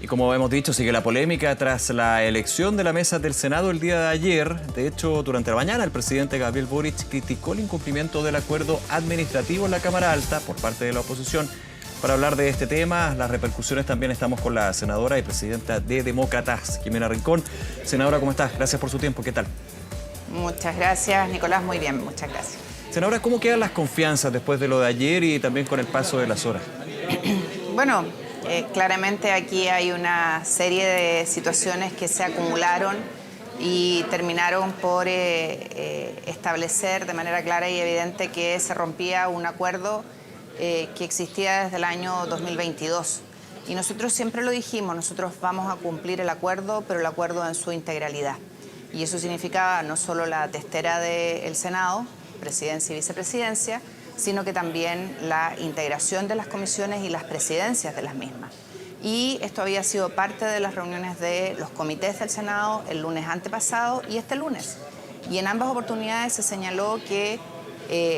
Y como hemos dicho, sigue la polémica tras la elección de la mesa del Senado el día de ayer. De hecho, durante la mañana, el presidente Gabriel Boric criticó el incumplimiento del acuerdo administrativo en la Cámara Alta por parte de la oposición. Para hablar de este tema, las repercusiones, también estamos con la senadora y presidenta de Demócratas, Jimena Rincón. Senadora, ¿cómo estás? Gracias por su tiempo. ¿Qué tal? Muchas gracias, Nicolás. Muy bien, muchas gracias. Senadora, ¿cómo quedan las confianzas después de lo de ayer y también con el paso de las horas? Bueno, claramente aquí hay una serie de situaciones que se acumularon y terminaron por establecer de manera clara y evidente que se rompía un acuerdo que existía desde el año 2022. Y nosotros siempre lo dijimos, nosotros vamos a cumplir el acuerdo, pero el acuerdo en su integralidad. Y eso significaba no solo la testera del Senado, presidencia y vicepresidencia, sino que también la integración de las comisiones y las presidencias de las mismas. Y esto había sido parte de las reuniones de los comités del Senado el lunes antepasado y este lunes. Y en ambas oportunidades se señaló que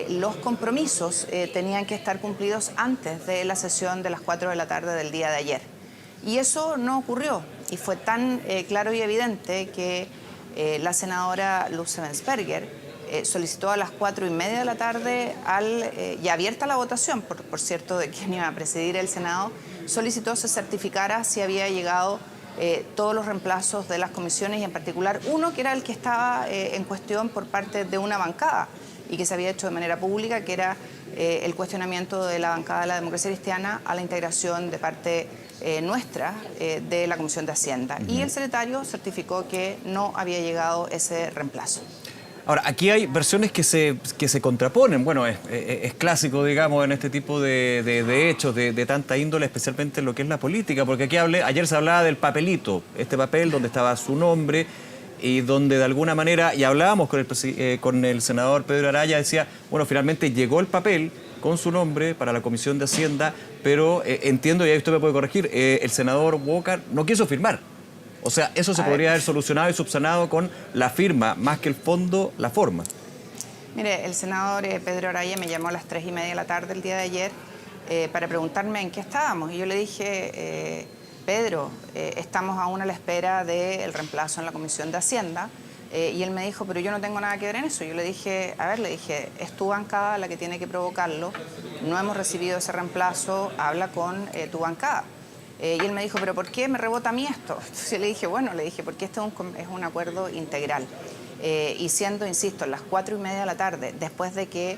los compromisos tenían que estar cumplidos antes de la sesión de las 4 de la tarde del día de ayer. Y eso no ocurrió. Y fue tan claro y evidente que la senadora Luz Ebensperger solicitó a las 4:30 de la tarde, ya abierta la votación, por cierto, de quien iba a presidir el Senado, solicitó se certificara si había llegado todos los reemplazos de las comisiones y en particular uno que era el que estaba en cuestión por parte de una bancada y que se había hecho de manera pública, que era el cuestionamiento de la bancada de la Democracia Cristiana a la integración de parte nuestra de la Comisión de Hacienda. Y el secretario certificó que no había llegado ese reemplazo. Ahora, aquí hay versiones que se contraponen. Bueno, es clásico, digamos, en este tipo de hechos de tanta índole, especialmente en lo que es la política, porque aquí ayer se hablaba del papelito, este papel donde estaba su nombre y donde de alguna manera, y hablábamos con el senador Pedro Araya, decía, bueno, finalmente llegó el papel con su nombre para la Comisión de Hacienda, pero entiendo, y ahí usted me puede corregir, el senador Walker no quiso firmar. O sea, eso se podría haber solucionado y subsanado con la firma, más que el fondo, la forma. Mire, el senador Pedro Araya me llamó a las 3:30 de la tarde el día de ayer para preguntarme en qué estábamos. Y yo le dije, Pedro, estamos aún a la espera del reemplazo en la Comisión de Hacienda. Y él me dijo, pero yo no tengo nada que ver en eso. Yo le dije, es tu bancada la que tiene que provocarlo. No hemos recibido ese reemplazo, habla con tu bancada. Y él me dijo, ¿pero por qué me rebota a mí esto? Entonces yo le dije, porque este es un acuerdo integral. Y siendo, insisto, las 4:30 de la tarde, después de que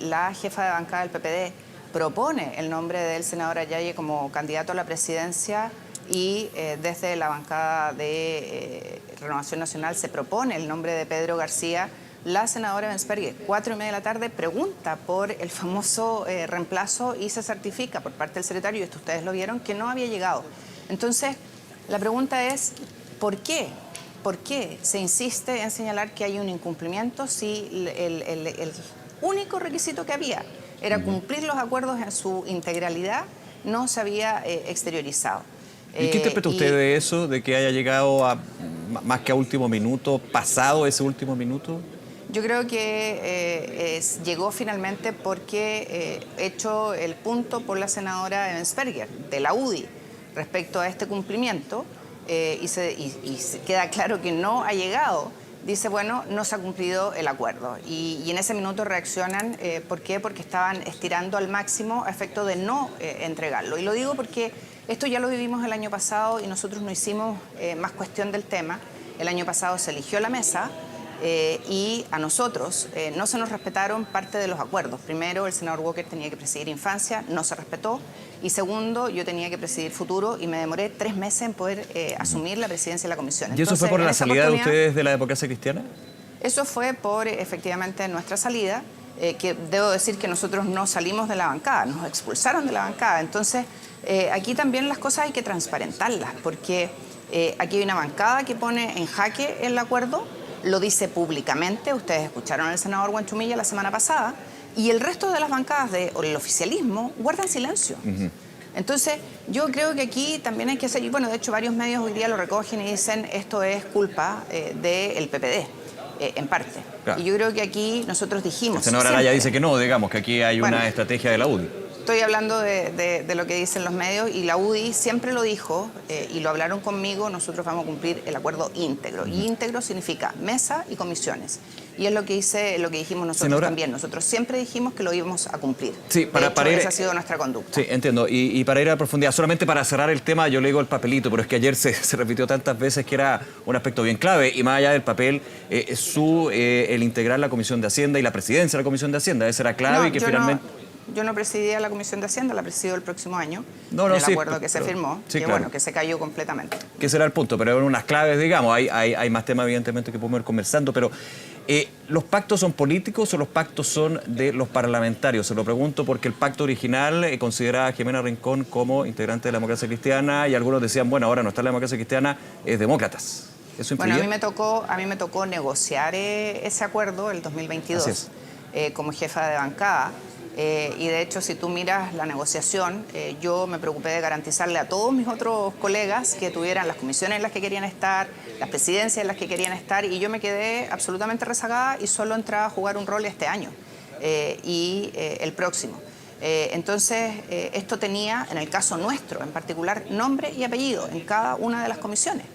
la jefa de bancada del PPD propone el nombre del senador Ayaye como candidato a la presidencia y desde la bancada de Renovación Nacional se propone el nombre de Pedro García, la senadora Ebensperger, 4:30 de la tarde, pregunta por el famoso reemplazo y se certifica por parte del secretario, y esto ustedes lo vieron, que no había llegado. Entonces, la pregunta es, ¿por qué? ¿Por qué se insiste en señalar que hay un incumplimiento si el único requisito que había era cumplir los acuerdos en su integralidad, no se había exteriorizado? ¿Y qué interpreta usted de eso, de que haya llegado más que a último minuto, pasado ese último minuto? Yo creo que llegó finalmente porque hecho el punto por la senadora Ebensperger de la UDI respecto a este cumplimiento y queda claro que no ha llegado, dice, bueno, no se ha cumplido el acuerdo. Y en ese minuto reaccionan, ¿por qué? Porque estaban estirando al máximo a efecto de no entregarlo. Y lo digo porque esto ya lo vivimos el año pasado y nosotros no hicimos más cuestión del tema. El año pasado se eligió la mesa. Y a nosotros no se nos respetaron parte de los acuerdos. Primero, el senador Walker tenía que presidir Infancia, no se respetó. Y segundo, yo tenía que presidir Futuro y me demoré 3 meses en poder asumir la presidencia de la comisión. ¿Y eso fue por la salida de ustedes de la Democracia Cristiana? Eso fue por, efectivamente, nuestra salida, que debo decir que nosotros no salimos de la bancada, nos expulsaron de la bancada. Entonces, aquí también las cosas hay que transparentarlas, porque aquí hay una bancada que pone en jaque el acuerdo, lo dice públicamente, ustedes escucharon al senador Huanchumilla la semana pasada, y el resto de las bancadas del oficialismo guardan silencio. Entonces, yo creo que aquí también hay que hacer, y bueno, de hecho varios medios hoy día lo recogen y dicen esto es culpa del PPD, en parte. Claro. Y yo creo que aquí nosotros dijimos... El senador Araya dice que no, digamos, que aquí hay una estrategia de la UDI. Estoy hablando de lo que dicen los medios y la UDI siempre lo dijo y lo hablaron conmigo, nosotros vamos a cumplir el acuerdo íntegro. Y íntegro significa mesa y comisiones. Y es lo que dijimos nosotros Senadora, también. Nosotros siempre dijimos que lo íbamos a cumplir. Sí, para ir, esa ha sido nuestra conducta. Sí, entiendo. Y para ir a profundidad, solamente para cerrar el tema, yo le digo el papelito, pero es que ayer se repitió tantas veces que era un aspecto bien clave. Y más allá del papel, el integrar la Comisión de Hacienda y la presidencia de la Comisión de Hacienda, esa era clave y que finalmente... Yo no presidía la Comisión de Hacienda, la presido el próximo año, en el sí, acuerdo que se firmó, sí, que claro, bueno, que se cayó completamente. Que será el punto, pero eran unas claves, digamos, hay más temas evidentemente que podemos ir conversando, pero ¿los pactos son políticos o los pactos son de los parlamentarios? Se lo pregunto porque el pacto original consideraba a Jimena Rincón como integrante de la democracia cristiana y algunos decían, bueno, ahora no está la democracia cristiana, es demócratas. ¿Eso influye? Bueno, a mí me tocó negociar ese acuerdo el 2022 como jefa de bancada. Y de hecho, si tú miras la negociación, yo me preocupé de garantizarle a todos mis otros colegas que tuvieran las comisiones en las que querían estar, las presidencias en las que querían estar, y yo me quedé absolutamente rezagada y solo entraba a jugar un rol este año y el próximo. Entonces, esto tenía, en el caso nuestro en particular, nombre y apellido en cada una de las comisiones.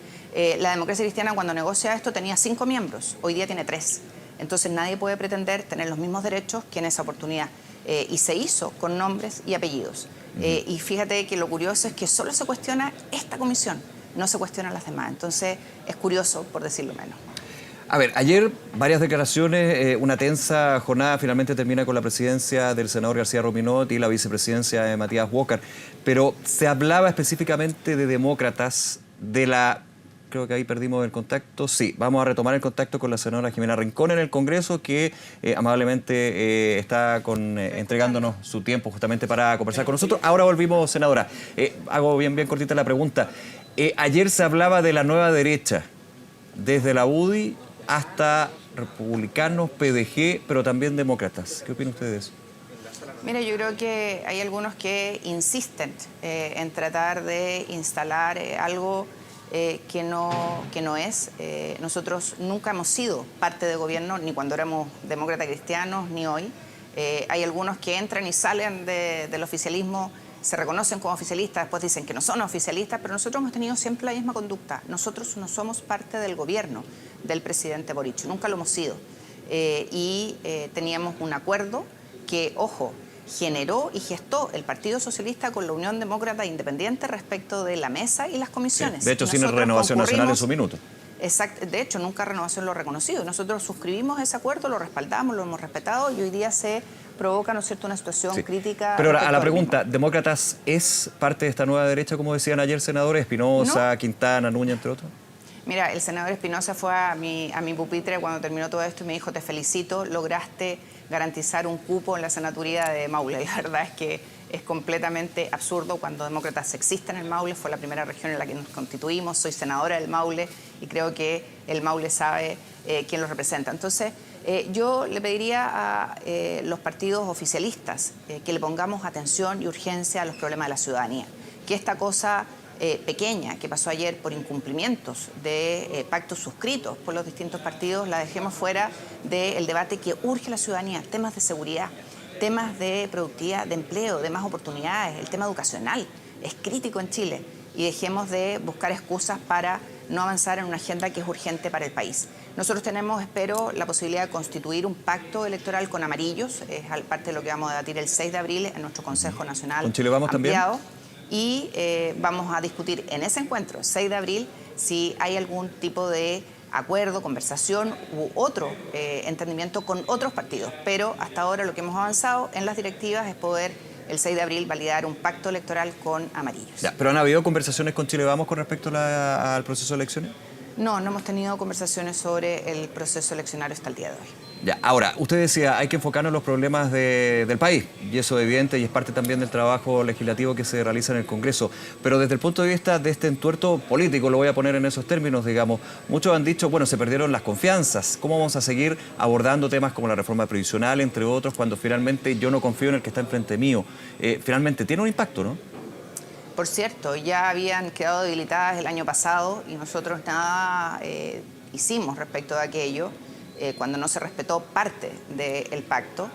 La democracia cristiana, cuando negocia esto, tenía 5 miembros, hoy día tiene 3. Entonces, nadie puede pretender tener los mismos derechos que en esa oportunidad. Y se hizo con nombres y apellidos. Y fíjate que lo curioso es que solo se cuestiona esta comisión, no se cuestionan las demás. Entonces, es curioso, por decirlo menos. A ver, ayer varias declaraciones, una tensa jornada finalmente termina con la presidencia del senador García Rominot y la vicepresidencia de Matías Walker, pero se hablaba específicamente de demócratas, de la... Creo que ahí perdimos el contacto. Sí, vamos a retomar el contacto con la senadora Jimena Rincón en el Congreso, que amablemente está entregándonos su tiempo justamente para conversar con nosotros. Ahora volvimos, senadora. Hago bien cortita la pregunta. Ayer se hablaba de la nueva derecha, desde la UDI hasta republicanos, PDG, pero también demócratas. ¿Qué opina usted de eso? Mira, yo creo que hay algunos que insisten en tratar de instalar algo que no es. Nosotros nunca hemos sido parte de gobierno, ni cuando éramos demócratas cristianos, ni hoy. Hay algunos que entran y salen del oficialismo, se reconocen como oficialistas, después dicen que no son oficialistas, pero nosotros hemos tenido siempre la misma conducta. Nosotros no somos parte del gobierno del presidente Boric, nunca lo hemos sido. Teníamos un acuerdo que, ojo, generó y gestó el Partido Socialista con la Unión Demócrata Independiente respecto de la mesa y las comisiones. Sí, de hecho, sin Renovación Nacional en su minuto. Exacto, de hecho, nunca Renovación lo ha reconocido. Nosotros suscribimos ese acuerdo, lo respaldamos, lo hemos respetado y hoy día se provoca, ¿no es cierto?, una situación crítica. Pero ahora, a la pregunta, ¿demócratas es parte de esta nueva derecha, como decían ayer senadores, Espinosa, ¿no? Quintana, Núñez, entre otros? Mira, el senador Espinosa fue a mi pupitre cuando terminó todo esto y me dijo, te felicito, lograste garantizar un cupo en la senaturía de Maule. La verdad es que es completamente absurdo cuando demócratas existen en el Maule. Fue la primera región en la que nos constituimos. Soy senadora del Maule y creo que el Maule sabe quién lo representa. Entonces, yo le pediría a los partidos oficialistas que le pongamos atención y urgencia a los problemas de la ciudadanía. Que esta cosa pequeña que pasó ayer por incumplimientos de pactos suscritos por los distintos partidos, la dejemos fuera del debate que urge a la ciudadanía, temas de seguridad, temas de productividad, de empleo, de más oportunidades, el tema educacional es crítico en Chile y dejemos de buscar excusas para no avanzar en una agenda que es urgente para el país. Nosotros tenemos, espero, la posibilidad de constituir un pacto electoral con amarillos, es parte de lo que vamos a debatir el 6 de abril en nuestro Consejo Nacional ¿Con Chile Vamos ampliado. También? Y vamos a discutir en ese encuentro, 6 de abril, si hay algún tipo de acuerdo, conversación u otro entendimiento con otros partidos. Pero hasta ahora lo que hemos avanzado en las directivas es poder el 6 de abril validar un pacto electoral con amarillos. Ya, ¿pero han habido conversaciones con Chile Vamos con respecto al proceso de elecciones? No, no hemos tenido conversaciones sobre el proceso eleccionario hasta el día de hoy. Ya, ahora, usted decía, hay que enfocarnos en los problemas del país, y eso es evidente y es parte también del trabajo legislativo que se realiza en el Congreso, pero desde el punto de vista de este entuerto político, lo voy a poner en esos términos, digamos, muchos han dicho, bueno, se perdieron las confianzas, ¿cómo vamos a seguir abordando temas como la reforma previsional, entre otros, cuando finalmente yo no confío en el que está enfrente mío? Finalmente tiene un impacto, ¿no? Por cierto, ya habían quedado debilitadas el año pasado y nosotros nada hicimos respecto de aquello. Cuando no se respetó parte del pacto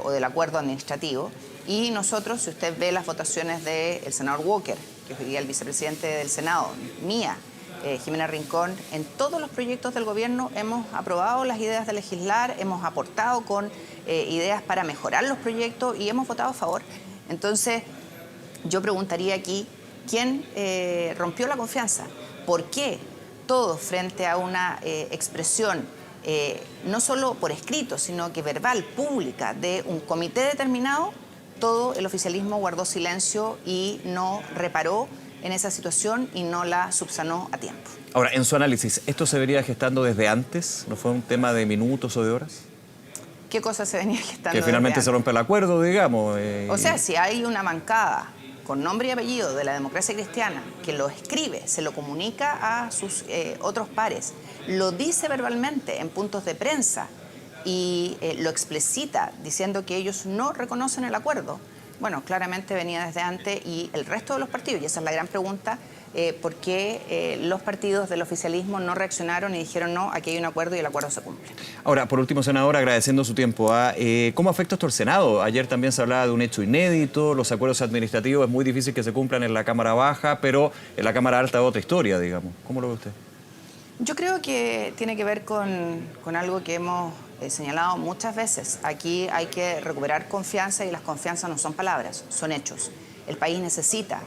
o del acuerdo administrativo. Y nosotros, si usted ve las votaciones del senador Walker, que es hoy día el vicepresidente del Senado, mía, Jimena Rincón, en todos los proyectos del gobierno hemos aprobado las ideas de legislar, hemos aportado con ideas para mejorar los proyectos y hemos votado a favor. Entonces, yo preguntaría aquí, ¿quién rompió la confianza? ¿Por qué todos frente a una expresión, no solo por escrito, sino que verbal, pública, de un comité determinado, todo el oficialismo guardó silencio y no reparó en esa situación y no la subsanó a tiempo? Ahora, en su análisis, ¿esto se venía gestando desde antes? ¿No fue un tema de minutos o de horas? ¿Qué cosa se venía gestando? Que finalmente se rompe el acuerdo, digamos. O sea, si hay una bancada con nombre y apellido de la democracia cristiana que lo escribe, se lo comunica a sus otros pares, lo dice verbalmente en puntos de prensa y lo explicita diciendo que ellos no reconocen el acuerdo, bueno, claramente venía desde antes. Y el resto de los partidos, y esa es la gran pregunta, ¿por qué los partidos del oficialismo no reaccionaron y dijeron no, aquí hay un acuerdo y el acuerdo se cumple? Ahora, por último, senadora, agradeciendo su tiempo, ¿cómo afecta esto al Senado? Ayer también se hablaba de un hecho inédito, los acuerdos administrativos es muy difícil que se cumplan en la Cámara Baja, pero en la Cámara Alta es otra historia, digamos. ¿Cómo lo ve usted? Yo creo que tiene que ver con algo que hemos señalado muchas veces. Aquí hay que recuperar confianza y las confianzas no son palabras, son hechos. El país necesita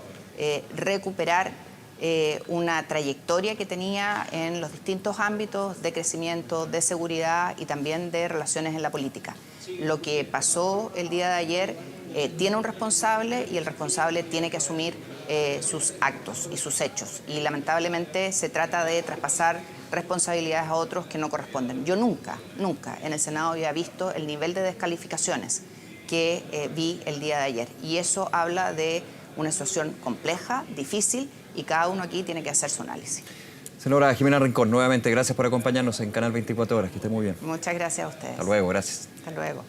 recuperar una trayectoria que tenía en los distintos ámbitos de crecimiento, de seguridad y también de relaciones en la política. Lo que pasó el día de ayer tiene un responsable y el responsable tiene que asumir sus actos y sus hechos. Y lamentablemente se trata de traspasar responsabilidades a otros que no corresponden. Yo nunca en el Senado había visto el nivel de descalificaciones que vi el día de ayer. Y eso habla de una situación compleja, difícil, y cada uno aquí tiene que hacer su análisis. Senadora Jimena Rincón, nuevamente gracias por acompañarnos en Canal 24 Horas. Que esté muy bien. Muchas gracias a ustedes. Hasta luego, gracias. Hasta luego.